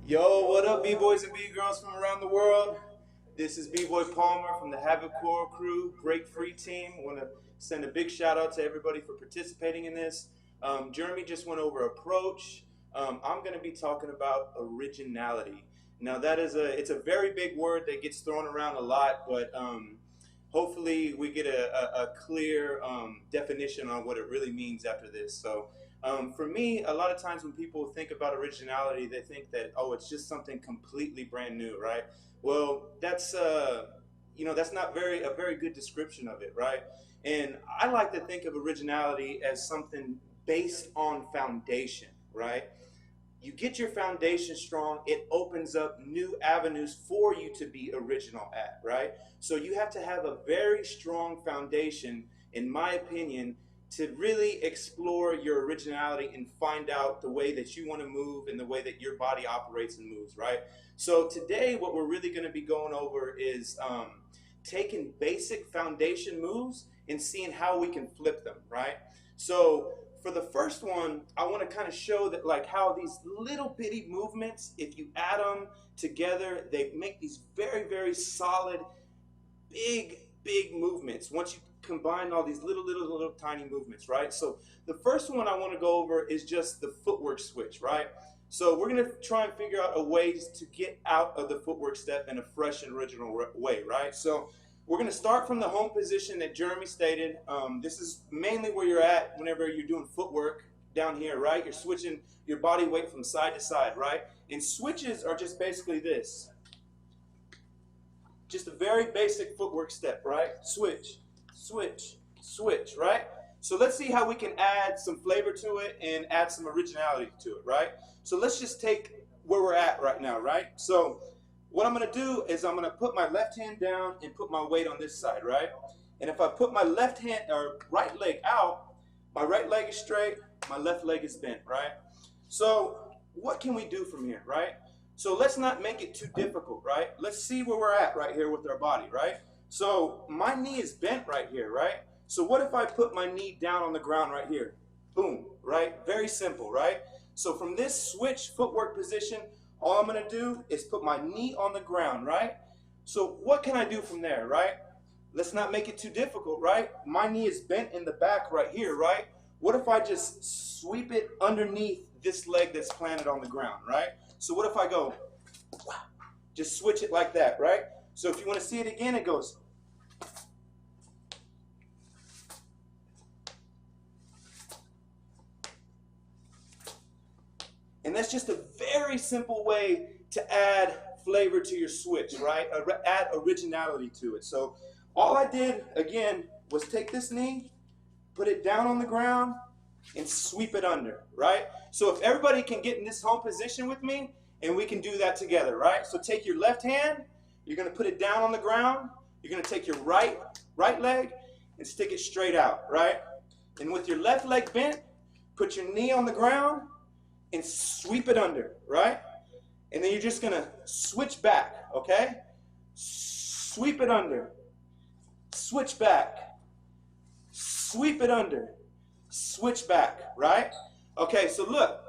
Yo, what up, B-boys and B-girls from around the world? This is B-boy Palmer from the Habit Core Crew Break Free team. I want to send a big shout out to everybody for participating in this. Jeremy just went over approach. I'm going to be talking about originality. Now it's a very big word that gets thrown around a lot, but hopefully we get a clear definition on what it really means after this. So for me, a lot of times when people think about originality, they think that, oh, it's just something completely brand new, right? Well, that's that's not a very good description of it, right? And I like to think of originality as something based on foundation, right? You get your foundation strong, it opens up new avenues for you to be original at, right? So you have to have a very strong foundation, in my opinion, to really explore your originality and find out the way that you want to move and the way that your body operates and moves, right? So today what we're really going to be going over is taking basic foundation moves and seeing how we can flip them, right? So for the first one, I want to kind of show that like how these little bitty movements, if you add them together, they make these very, very solid, big movements once you combine all these little tiny movements, right? So the first one I want to go over is just the footwork switch, right? So we're going to try and figure out a way to get out of the footwork step in a fresh and original way, right? So we're going to start from the home position that Jeremy stated. This is mainly where you're at whenever you're doing footwork down here, right? You're switching your body weight from side to side, right? And switches are just basically this. Just a very basic footwork step, right? Switch, switch, switch, right? So let's see how we can add some flavor to it and add some originality to it, right? So let's just take where we're at right now, right? So what I'm going to do is I'm going to put my left hand down and put my weight on this side, right? And if I put my left hand or right leg out, my right leg is straight, my left leg is bent, right? So what can we do from here, right? So let's not make it too difficult, right? Let's see where we're at right here with our body, right? So my knee is bent right here, right? So what if I put my knee down on the ground right here? Boom, right? Very simple, right? So from this switch footwork position, all I'm going to do is put my knee on the ground, right? So what can I do from there, right? Let's not make it too difficult, right? My knee is bent in the back right here, right? What if I just sweep it underneath this leg that's planted on the ground, right? So what if I go, just switch it like that, right? So if you want to see it again, it goes. And that's just a very simple way to add flavor to your switch, right? Add originality to it. So all I did, again, was take this knee, put it down on the ground, and sweep it under, right? So if everybody can get in this home position with me, and we can do that together, right? So take your left hand, you're going to put it down on the ground, you're going to take your right leg and stick it straight out, right? And with your left leg bent, put your knee on the ground and sweep it under, right? And then you're just going to switch back, okay? Sweep it under, switch back, sweep it under, switch back, right? Okay, so look,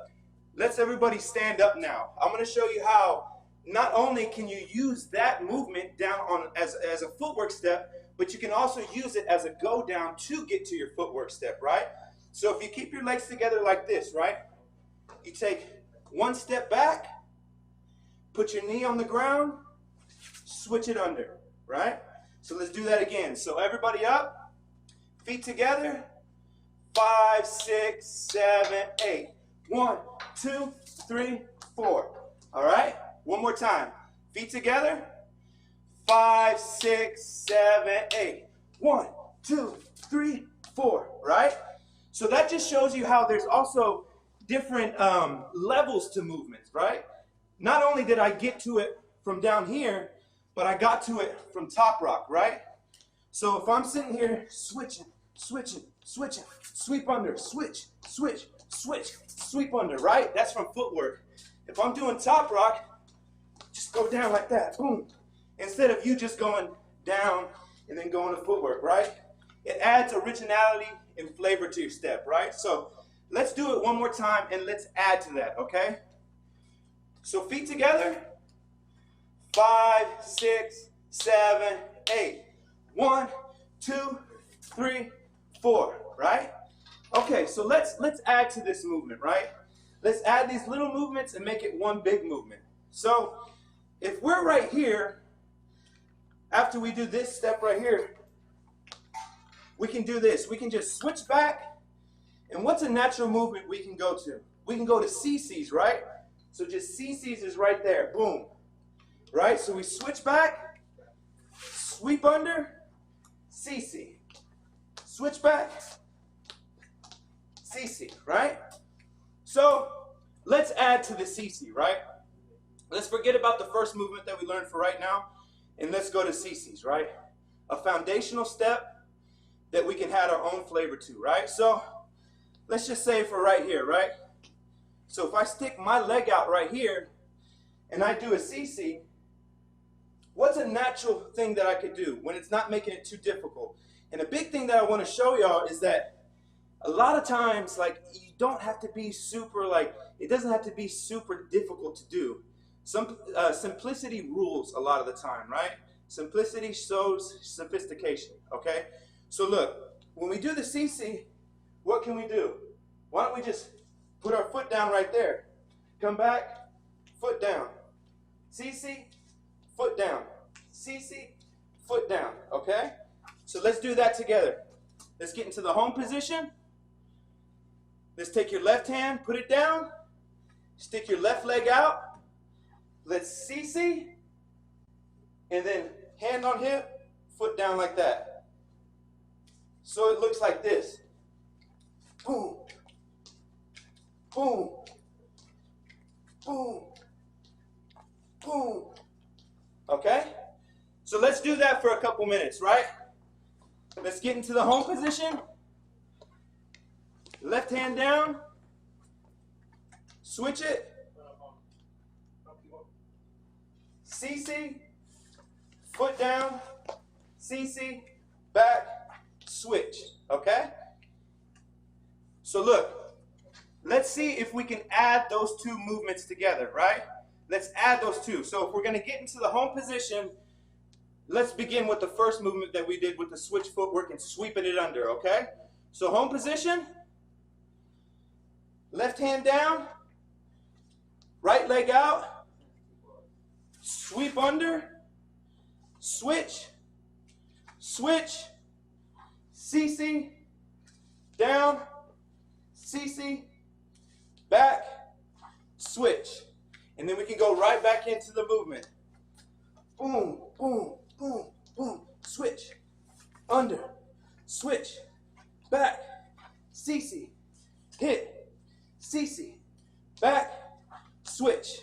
let's everybody stand up now. I'm going to show you how not only can you use that movement down on as a footwork step, but you can also use it as a go down to get to your footwork step, right? So if you keep your legs together like this, right? You take one step back, put your knee on the ground, switch it under, right? So let's do that again. So everybody up, feet together, 5, 6, 7, 8. 1, 2, 3, 4. All right? One more time. Feet together. 5, 6, 7, 8. 1, 2, 3, 4. Right? So that just shows you how there's also different levels to movements, right? Not only did I get to it from down here, but I got to it from top rock, right? So if I'm sitting here switching, sweep under, switch, sweep under, right? That's from footwork. If I'm doing top rock, just go down like that, boom. Instead of you just going down and then going to footwork, right? It adds originality and flavor to your step, right? So let's do it one more time and let's add to that, okay? So feet together. 5, 6, 7, 8. 1, 2, 3, 4. Right? Okay, so let's add to this movement, right? Let's add these little movements and make it one big movement. So if we're right here, after we do this step right here, we can do this. We can just switch back. And what's a natural movement we can go to? We can go to CC's, right? So just CC's is right there. Boom. Right? So we switch back, sweep under, CC. Switch back, CC, right? So let's add to the CC, right? Let's forget about the first movement that we learned for right now, and let's go to CC's, right? A foundational step that we can add our own flavor to, right? So let's just say for right here, right? So if I stick my leg out right here and I do a CC, what's a natural thing that I could do when it's not making it too difficult? And a big thing that I want to show y'all is that a lot of times, like, you don't have to be super, like, it doesn't have to be super difficult to do. Simplicity rules a lot of the time, right? Simplicity shows sophistication, okay? So look, when we do the CC, what can we do? Why don't we just put our foot down right there? Come back, foot down. CC, foot down. CC, foot down, okay? So let's do that together. Let's get into the home position. Let's take your left hand, put it down. Stick your left leg out. Let's CC. And then hand on hip, foot down like that. So it looks like this. Boom. Boom. Boom. Boom. Okay? So let's do that for a couple minutes, right? Let's get into the home position. Left hand down. Switch it. CC. Foot down. CC. Back. Switch. Okay? So look. Let's see if we can add those two movements together, right? Let's add those two. So if we're going to get into the home position, let's begin with the first movement that we did with the switch footwork and sweeping it under, okay? So home position, left hand down, right leg out, sweep under, switch, switch, CC, down, CC, back, switch. And then we can go right back into the movement. Boom, boom, boom, boom. Switch, under, switch, back, CC, hit, CC, back, switch.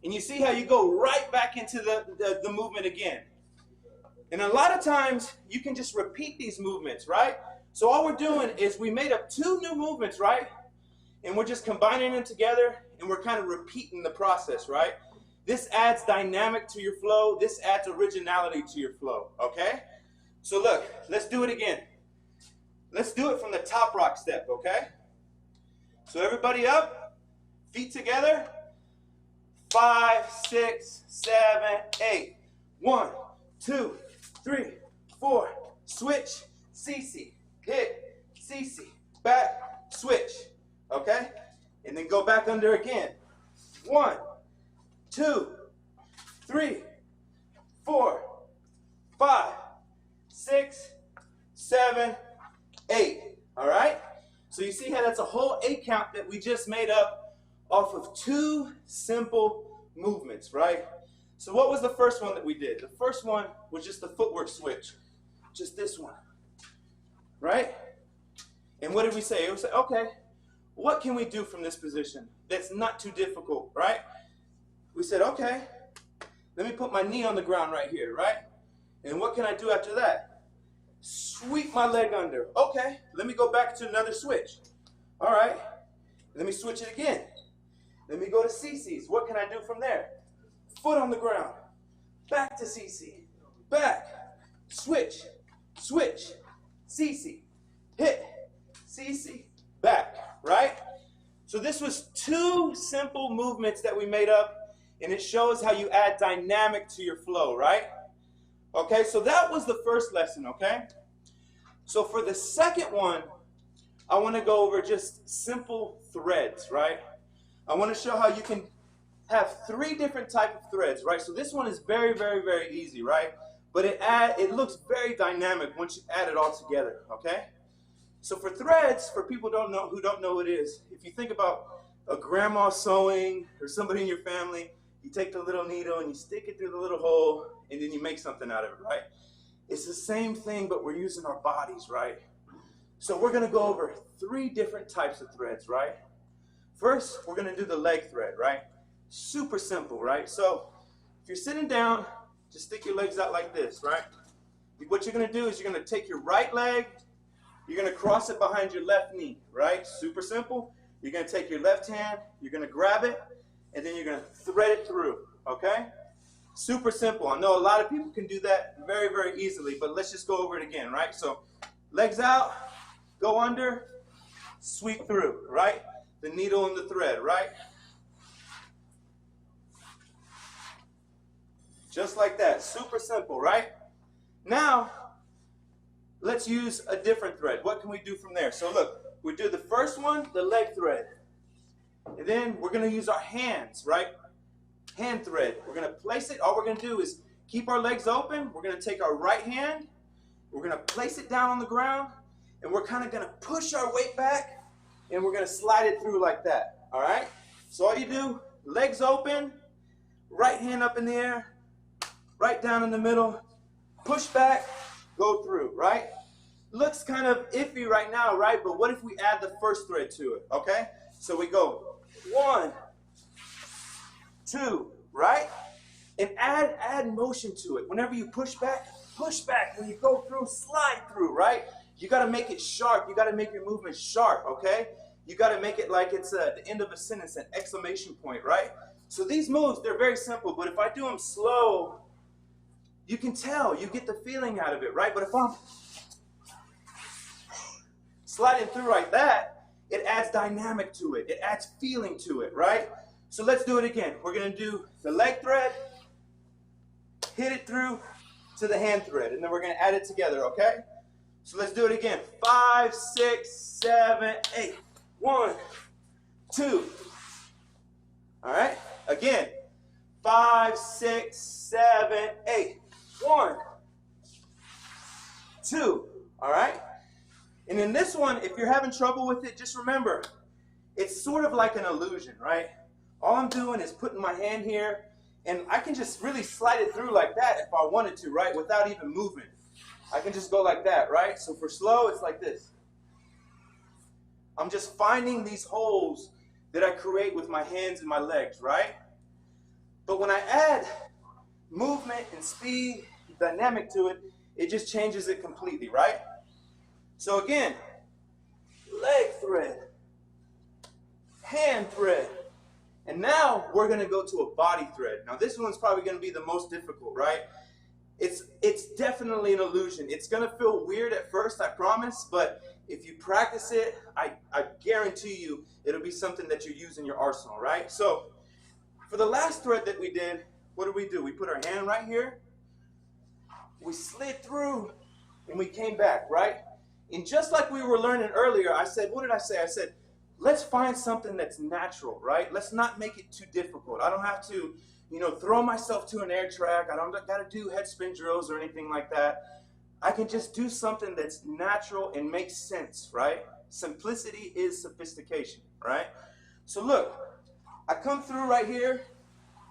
And you see how you go right back into the movement again. And a lot of times you can just repeat these movements, right? So all we're doing is we made up two new movements, right? And we're just combining them together and we're kind of repeating the process, right? This adds dynamic to your flow. This adds originality to your flow, okay? So look, let's do it again. Let's do it from the top rock step, okay? So everybody up, feet together. 5, 6, 7, 8. 1, 2, 3, 4. Switch, CC, hit, CC, back, switch, okay? And then go back under again. 1, 2, 3, 4, 5, 6, 7, 8. All right? So you see how that's a whole 8 count that we just made up off of 2 simple movements, right? So what was the first one that we did? The first one was just the footwork switch. Just this one. Right? And what did we say? We said, okay, what can we do from this position that's not too difficult, right? We said, okay, let me put my knee on the ground right here, right? And what can I do after that? Sweep my leg under. Okay, let me go back to another switch. All right, let me switch it again. Let me go to CC's. What can I do from there? Foot on the ground. Back to CC. Back. Switch. Switch. CC. Hit. CC. Back. Right? So this was 2 simple movements that we made up and it shows how you add dynamic to your flow, right? Okay, so that was the first lesson, okay? So for the second one, I want to go over just simple threads, right? I want to show how you can have 3 different types of threads, right? So this one is very, very, very easy, right? But it looks very dynamic once you add it all together, okay? So for threads, for people who don't know what it is, if you think about a grandma sewing or somebody in your family, you take the little needle and you stick it through the little hole and then you make something out of it, right? It's the same thing, but we're using our bodies, right? So we're going to go over 3 different types of threads, right? First, we're going to do the leg thread, right? Super simple, right? So if you're sitting down, just stick your legs out like this, right? What you're going to do is you're going to take your right leg, you're going to cross it behind your left knee, right? Super simple. You're going to take your left hand, you're going to grab it, and then you're going to thread it through, okay? Super simple. I know a lot of people can do that very, very easily, but let's just go over it again, right? So legs out, go under, sweep through, right? The needle and the thread, right? Just like that. Super simple, right? Now, let's use a different thread. What can we do from there? So look, we do the first one, the leg thread. And then we're going to use our hands, right? Hand thread. We're going to place it. All we're going to do is keep our legs open. We're going to take our right hand. We're going to place it down on the ground. And we're kind of going to push our weight back. And we're going to slide it through like that. All right? So all you do, legs open, right hand up in the air, right down in the middle, push back, go through, right? Looks kind of iffy right now, right? But what if we add the first thread to it, okay? So we go 1, 2, right? And add motion to it. Whenever you push back. When you go through, slide through, right? You got to make it sharp. You got to make your movement sharp, okay? You got to make it like it's the end of a sentence, an exclamation point, right? So these moves, they're very simple, but if I do them slow, you can tell, you get the feeling out of it, right? But if I'm sliding through like that, it adds dynamic to it. It adds feeling to it, right? So let's do it again. We're going to do the leg thread, hit it through to the hand thread, and then we're going to add it together, okay? So let's do it again. 5, 6, 7, 8. 1, 2. All right? Again. 5, 6, 7, 8. 1, 2. All right? And in this one, if you're having trouble with it, just remember, it's sort of like an illusion, right? All I'm doing is putting my hand here, and I can just really slide it through like that if I wanted to, right? Without even moving. I can just go like that, right? So for slow, it's like this. I'm just finding these holes that I create with my hands and my legs, right? But when I add movement and speed, dynamic to it, it just changes it completely, right? So again, leg thread, hand thread, and now we're going to go to a body thread. Now this one's probably going to be the most difficult, right? It's definitely an illusion. It's going to feel weird at first, I promise, but if you practice it, I guarantee you it'll be something that you use in your arsenal, right? So for the last thread that we did, what do? We put our hand right here, we slid through, and we came back, right? And just like we were learning earlier, I said, what did I say? I said, let's find something that's natural, right? Let's not make it too difficult. I don't have to, throw myself to an air track. I don't got to do head spin drills or anything like that. I can just do something that's natural and makes sense, right? Simplicity is sophistication, right? So look, I come through right here.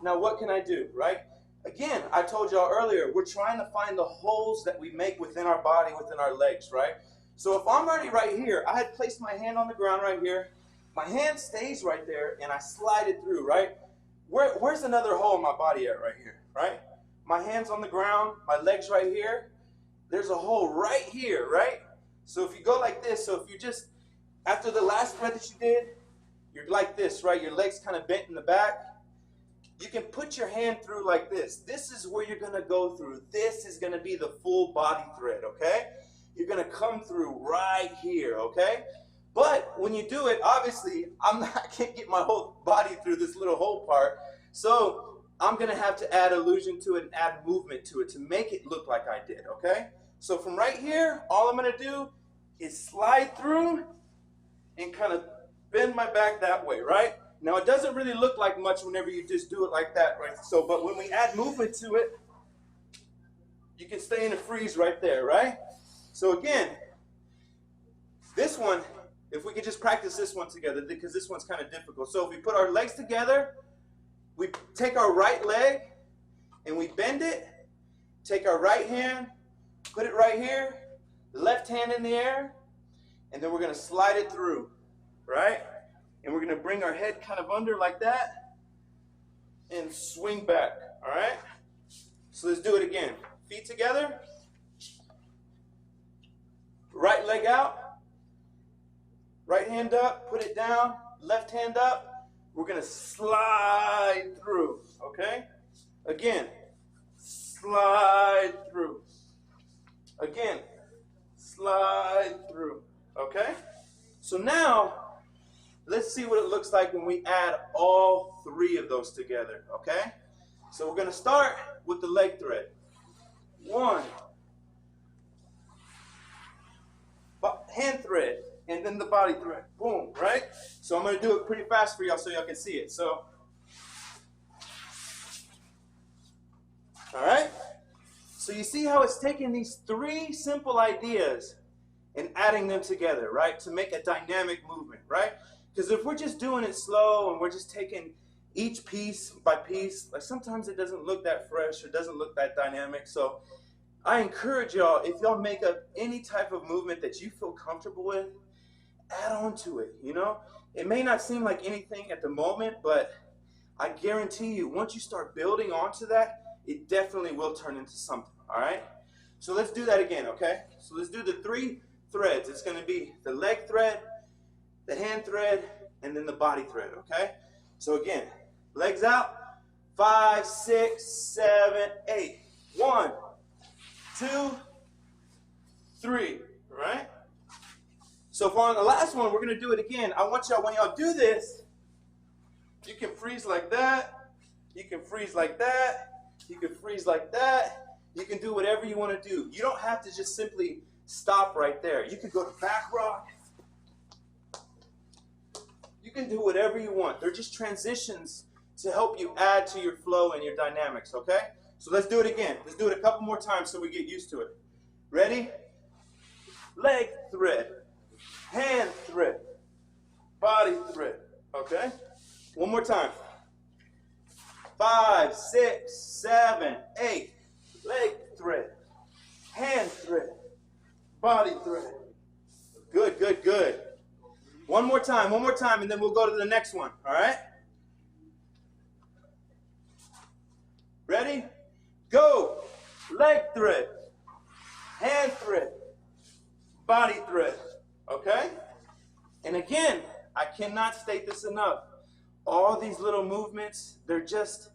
Now what can I do, right? Again, I told y'all earlier, we're trying to find the holes that we make within our body, within our legs, right? So if I'm already right here, I had placed my hand on the ground right here. My hand stays right there, and I slide it through, right? Where's another hole in my body at right here, right? My hand's on the ground, my leg's right here. There's a hole right here, right? So if you go like this, so if you just, after the last thread that you did, you're like this, right? Your leg's kind of bent in the back. You can put your hand through like this. This is where you're going to go through. This is going to be the full body thread, okay? You're going to come through right here, okay? But when you do it, obviously, I can't get my whole body through this little hole part. So I'm gonna have to add illusion to it and add movement to it to make it look like I did, okay? So from right here, all I'm gonna do is slide through and kind of bend my back that way, right? Now it doesn't really look like much whenever you just do it like that, right? So, but when we add movement to it, you can stay in a freeze right there, right? So again, this one, if we could just practice this one together, because this one's kind of difficult. So if we put our legs together, we take our right leg and we bend it, take our right hand, put it right here, left hand in the air, and then we're gonna slide it through, right? And we're gonna bring our head kind of under like that and swing back, all right? So let's do it again. Feet together, right leg out, right hand up, put it down, left hand up. We're gonna slide through, okay? Again, slide through. Again, slide through, okay? So now, let's see what it looks like when we add all three of those together, okay? So we're gonna start with the leg thread. 1, hand thread, and then the body thread. Boom, right? So I'm going to do it pretty fast for y'all so y'all can see it. So, all right? So you see how it's taking these three simple ideas and adding them together, right? To make a dynamic movement, right? Because if we're just doing it slow and we're just taking each piece by piece, like sometimes it doesn't look that fresh or doesn't look that dynamic. So I encourage y'all, if y'all make up any type of movement that you feel comfortable with, add on to it, you know? It may not seem like anything at the moment, but I guarantee you, once you start building onto that, it definitely will turn into something, all right? So let's do that again, okay? So let's do the 3 threads. It's gonna be the leg thread, the hand thread, and then the body thread, okay? So again, legs out, 5, 6, 7, 8. 1, 2, 3, right? So for on the last one, we're gonna do it again. I want y'all, when y'all do this, you can freeze like that, you can freeze like that, you can freeze like that, you can do whatever you wanna do. You don't have to just simply stop right there. You can go to back rock. You can do whatever you want. They're just transitions to help you add to your flow and your dynamics, okay? So let's do it again. Let's do it a couple more times so we get used to it. Ready? Leg thread, hand thread, body thread, okay? One more time. 5, 6, 7, 8. Leg thread, hand thread, body thread. Good, good, good. One more time, and then we'll go to the next one, all right? Ready? Go. Leg thread, hand thread, body thread, okay? And again, I cannot state this enough. All these little movements, they're just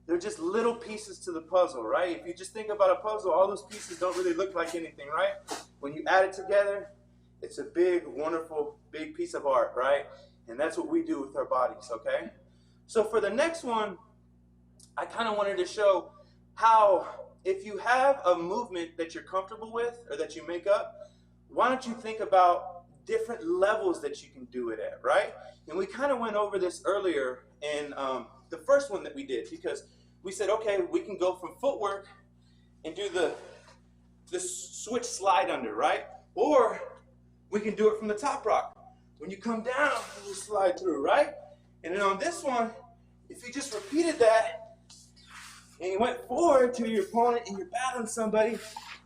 little pieces to the puzzle, right? If you just think about a puzzle, all those pieces don't really look like anything, right? When you add it together, it's a big, wonderful, big piece of art, right? And that's what we do with our bodies, okay? So for the next one, I kind of wanted to show how if you have a movement that you're comfortable with or that you make up, why don't you think about different levels that you can do it at, right? And we kind of went over this earlier in the first one that we did, because we said, okay, we can go from footwork and do the switch slide under, right? Or we can do it from the top rock. When you come down, you slide through, right? And then on this one, if you just repeated that and you went forward to your opponent and you're battling somebody,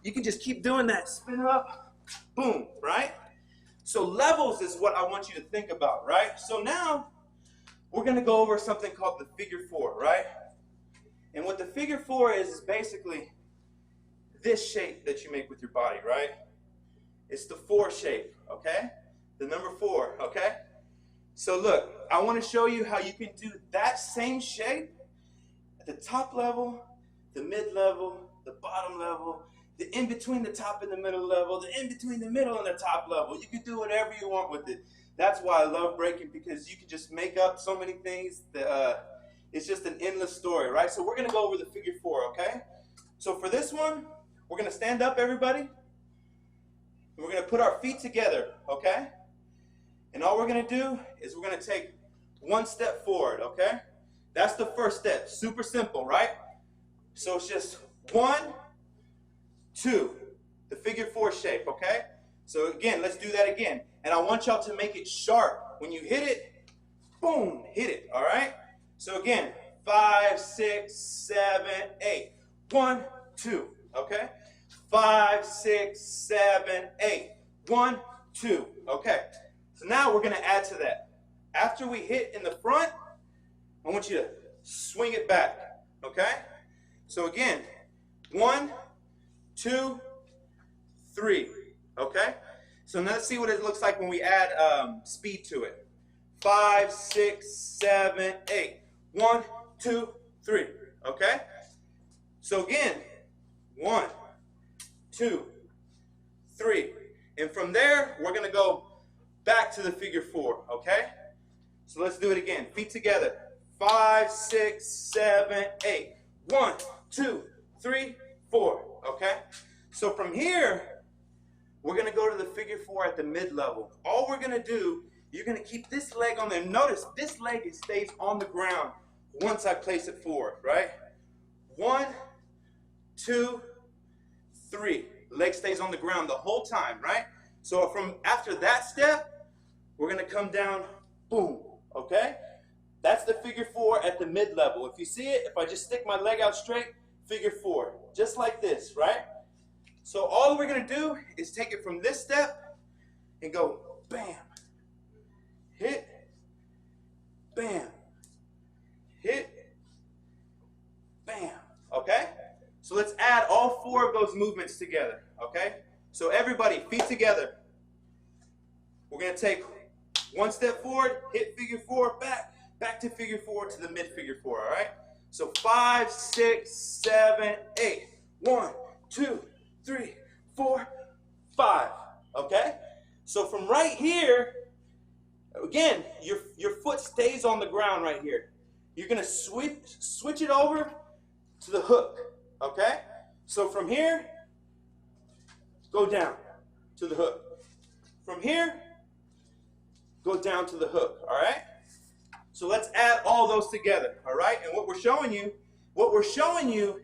you can just keep doing that. Spin up, boom, right? So levels is what I want you to think about, right? So now we're going to go over something called the figure 4, right? And what the figure 4 is basically this shape that you make with your body, right? It's the 4 shape, okay? The number 4, okay? So look, I want to show you how you can do that same shape at the top level, the mid level, the bottom level, the in between the top and the middle level, the in between the middle and the top level. You can do whatever you want with it. That's why I love breaking, because you can just make up so many things that it's just an endless story, right? So we're going to go over the figure four, okay? So for this one, we're going to stand up, everybody. And we're going to put our feet together, okay? And all we're going to do is we're going to take one step forward, okay? That's the first step. Super simple, right? So it's just 1, 2, the figure four shape, okay? So again, let's do that again. And I want y'all to make it sharp. When you hit it, boom, hit it, all right? So again, 5, 6, 7, 8. 1, 2, okay? 5, 6, 7, 8. 1, 2, okay? So now we're gonna add to that. After we hit in the front, I want you to swing it back, okay? So again, 1, 2, 3, okay? So now let's see what it looks like when we add speed to it. 5, 6, 7, 8. 1, 2, 3, okay? So again, 1, 2, 3. And from there, we're gonna go back to the figure four, okay? So let's do it again. Feet together. 5, 6, 7, 8. 1, 2, 3, 4, okay? So from here, we're gonna go to the figure four at the mid-level. All we're gonna do, you're gonna keep this leg on there. Notice this leg stays on the ground once I place it forward, right? 1, 2, 3. Leg stays on the ground the whole time, right? So from after that step, we're gonna come down, boom, okay? That's the figure four at the mid-level. If you see it, if I just stick my leg out straight, figure four, just like this, right? So all we're gonna do is take it from this step and go bam, hit, bam, hit, bam, okay? So let's add all 4 of those movements together, okay? So everybody, feet together. We're gonna take one step forward, hit figure four, back to figure four to the mid figure four, all right? So 5, 6, 7, 8. 1, 2, 3, 4, 5, okay? So from right here, again, your foot stays on the ground right here. You're gonna switch it over to the hook, okay? So from here, go down to the hook. From here, go down to the hook, all right? So let's add all those together, all right? And what we're showing you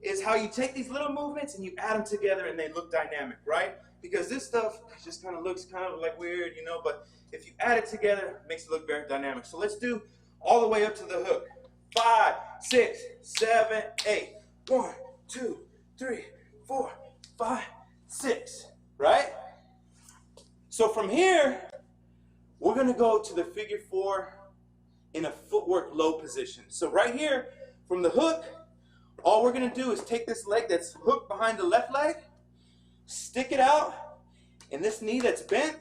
is how you take these little movements and you add them together and they look dynamic, right? Because this stuff just kind of looks kind of like weird, you know, but if you add it together, it makes it look very dynamic. So let's do all the way up to the hook. 5, 6, 7, 8. 1, 2, 3, 4, 5, 6, right? So from here, we're gonna go to the figure four in a footwork low position. So right here, from the hook, all we're gonna do is take this leg that's hooked behind the left leg, stick it out, and this knee that's bent,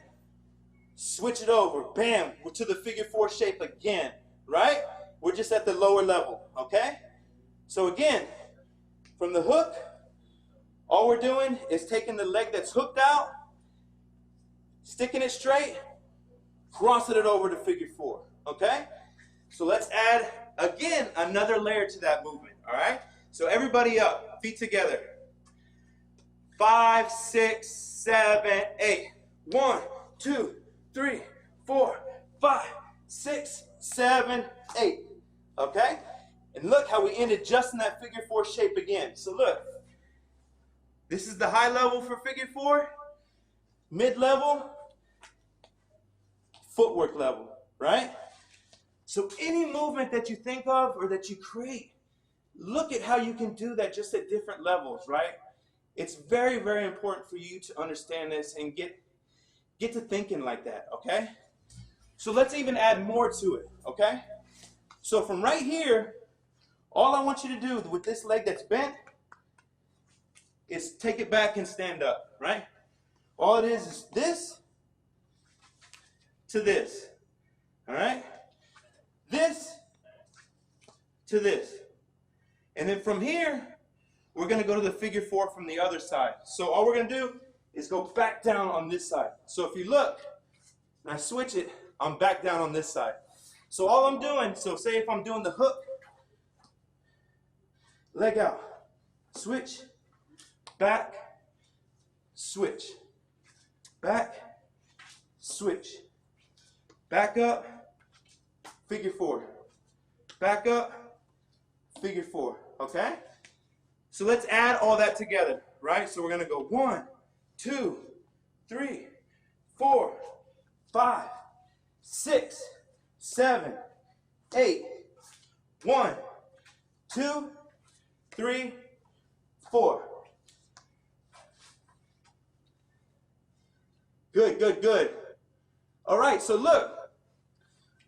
switch it over, bam, we're to the figure four shape again, right? We're just at the lower level, okay? So again, from the hook, all we're doing is taking the leg that's hooked out, sticking it straight, crossing it over to figure four, okay? So let's add, again, another layer to that movement, all right? So everybody up, feet together. 5, 6, 7, 8. 1, 2, 3, 4, 5, 6, 7, 8, okay? And look how we ended just in that figure four shape again. So look, this is the high level for figure four, mid-level, footwork level, right? So any movement that you think of or that you create, look at how you can do that just at different levels, right? It's very, very important for you to understand this and get to thinking like that, okay? So let's even add more to it, okay? So from right here, all I want you to do with this leg that's bent is take it back and stand up, right? All it is this to this, all right? This to this. And then from here, we're gonna go to the figure four from the other side. So all we're gonna do is go back down on this side. So if you look, and I switch it, I'm back down on this side. So all I'm doing, so say if I'm doing the hook leg out, switch, back, switch, back, switch, back up, figure four, back up, figure four, okay? So let's add all that together, right? So we're gonna go 1, 2, 3, 4, 5, 6, 7, 8, 1, 2, 3, 4. Good, good, good. All right, so look,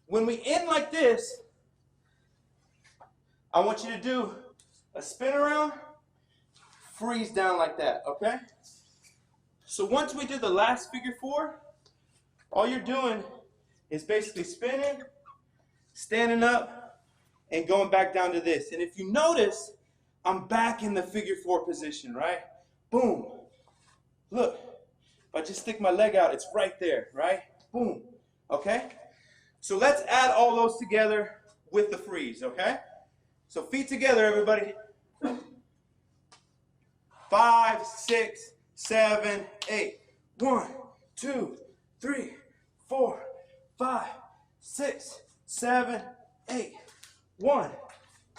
when we end like this, I want you to do a spin around, freeze down like that, okay? So once we do the last figure four, all you're doing is basically spinning, standing up, and going back down to this. And if you notice, I'm back in the figure four position, right? Boom. Look, if I just stick my leg out, it's right there, right? Boom. Okay? So let's add all those together with the freeze, okay? So feet together, everybody. 5, 6, 7, 8. 1, 2, 3, 4, 5, 6, 7, 8. 1,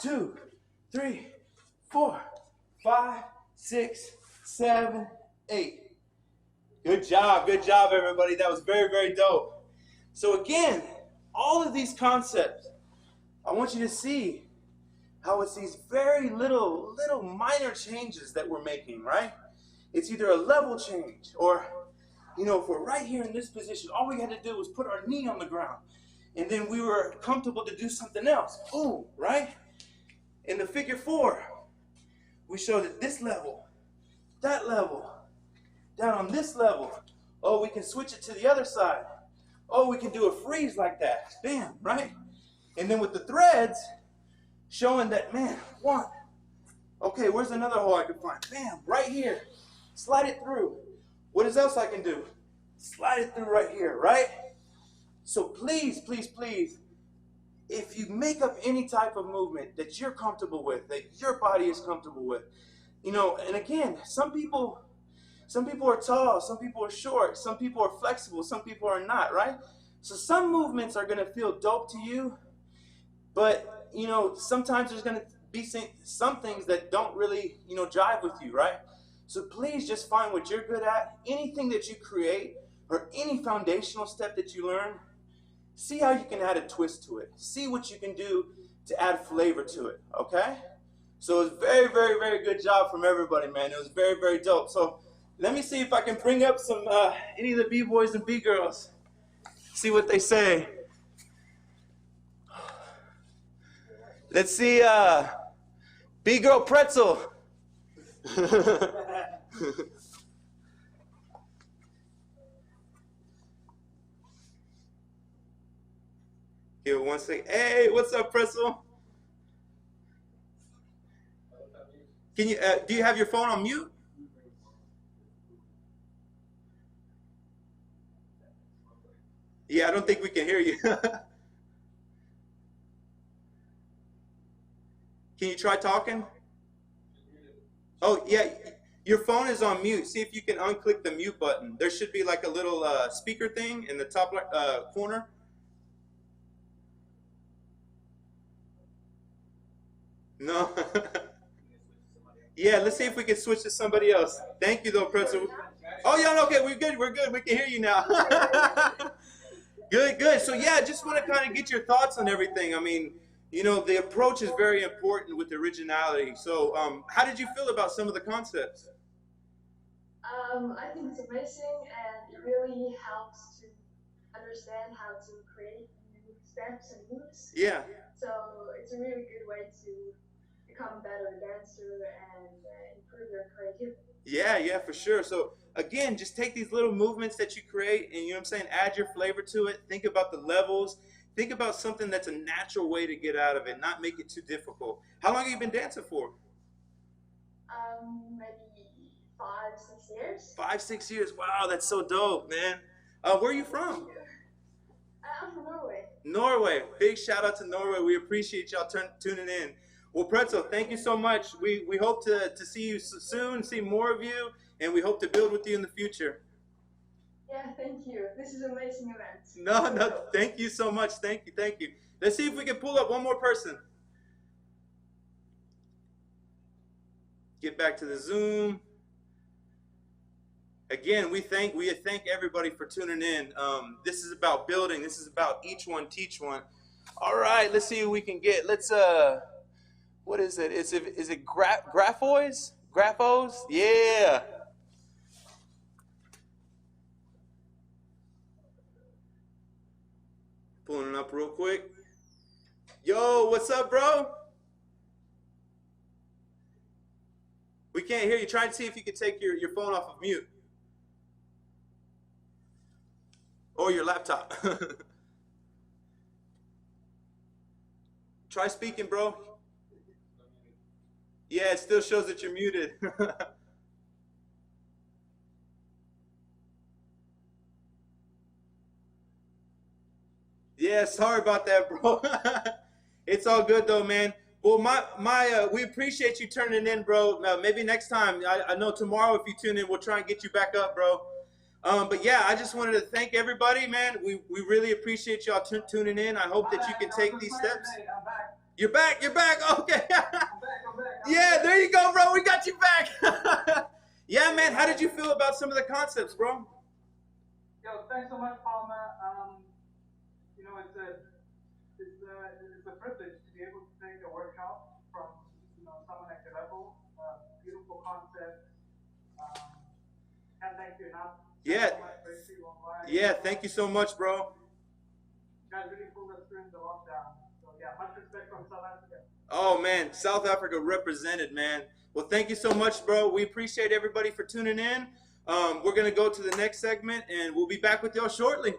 2, 3, 4, 5, 6, 7, 8. Good job, everybody. That was very, very dope. So again, all of these concepts, I want you to see how it's these very little minor changes that we're making, right? It's either a level change or, you know, if we're right here in this position, all we had to do was put our knee on the ground. And then we were comfortable to do something else. Boom, right? In the figure four, we showed at this level, that level, down on this level. Oh, we can switch it to the other side. Oh, we can do a freeze like that. Bam, right? And then with the threads, showing that, man, 1. Okay, where's another hole I can find? Bam, right here. Slide it through. What else I can do? Slide it through right here, right? So please, please, please, if you make up any type of movement that you're comfortable with, that your body is comfortable with, you know, and again, some people are tall, some people are short, some people are flexible, some people are not, right? So some movements are going to feel dope to you, but, you know, sometimes there's going to be some things that don't really, you know, jive with you, right? So please just find what you're good at. Anything that you create or any foundational step that you learn, see how you can add a twist to it. See what you can do to add flavor to it, okay? So it was very, very, very good job from everybody, man. It was very, very dope. So let me see if I can bring up some any of the B-boys and B-girls. See what they say. Let's see, B-girl pretzel. Give it one second. Hey, what's up, pretzel? Can you do you have your phone on mute? Yeah, I don't think we can hear you. Can you try talking? Oh, yeah, your phone is on mute. See if you can unclick the mute button. There should be like a little speaker thing in the top corner. No? Yeah, let's see if we can switch to somebody else. Thank you, though, Pretzel. Oh, yeah, okay, we're good, we can hear you now. Good, good. So, yeah, I just want to kind of get your thoughts on everything. I mean, you know, the approach is very important with originality. So, how did you feel about some of the concepts? I think it's amazing, and it really helps to understand how to create new steps and moves. Yeah. So it's a really good way to become a better dancer and improve your creativity. Yeah, yeah, for sure. So again, just take these little movements that you create and, you know what I'm saying, add your flavor to it. Think about the levels. Think about something that's a natural way to get out of it, not make it too difficult. How long have you been dancing for? Maybe 5, 6 years. 5, 6 years. Wow, that's so dope, man. Where are you from? I'm from Norway. Norway. Big shout out to Norway. We appreciate y'all tuning in. Well, Pretzel, thank you so much. We hope to see you soon, see more of you, and we hope to build with you in the future. Yeah, thank you. This is an amazing event. No, thank you so much. Thank you, thank you. Let's see if we can pull up one more person. Get back to the Zoom. Again, we thank everybody for tuning in. This is about building. This is about each one teach one. All right, let's see who we can get. Let's what is it? Is it Graphos? Graphos? Yeah. Pulling it up real quick. Yo, what's up, bro? We can't hear you. Try and see if you can take your phone off of mute. Or your laptop. Try speaking, bro. Yeah, it still shows that you're muted. Yeah, sorry about that, bro. It's all good though, man. Well, we appreciate you turning in, bro. Maybe next time. I know tomorrow if you tune in, we'll try and get you back up, bro. But yeah, I just wanted to thank everybody, man. We really appreciate y'all tuning in. I hope that you can take these steps. You're back. You're back. Okay. Yeah, there you go, bro. We got you back. Yeah, man. How did you feel about some of the concepts, bro? Yo, thanks so much, Palmer. You know, it's a privilege to be able to take a workshop from someone at your level. Beautiful concept. And thank you enough. Yeah. Yeah, thank you so much, bro. You guys really pulled us through the lockdown. So yeah, much respect from South Africa. Oh man, South Africa represented, man. Well, thank you so much, bro. We appreciate everybody for tuning in. We're gonna go to the next segment, and we'll be back with y'all shortly.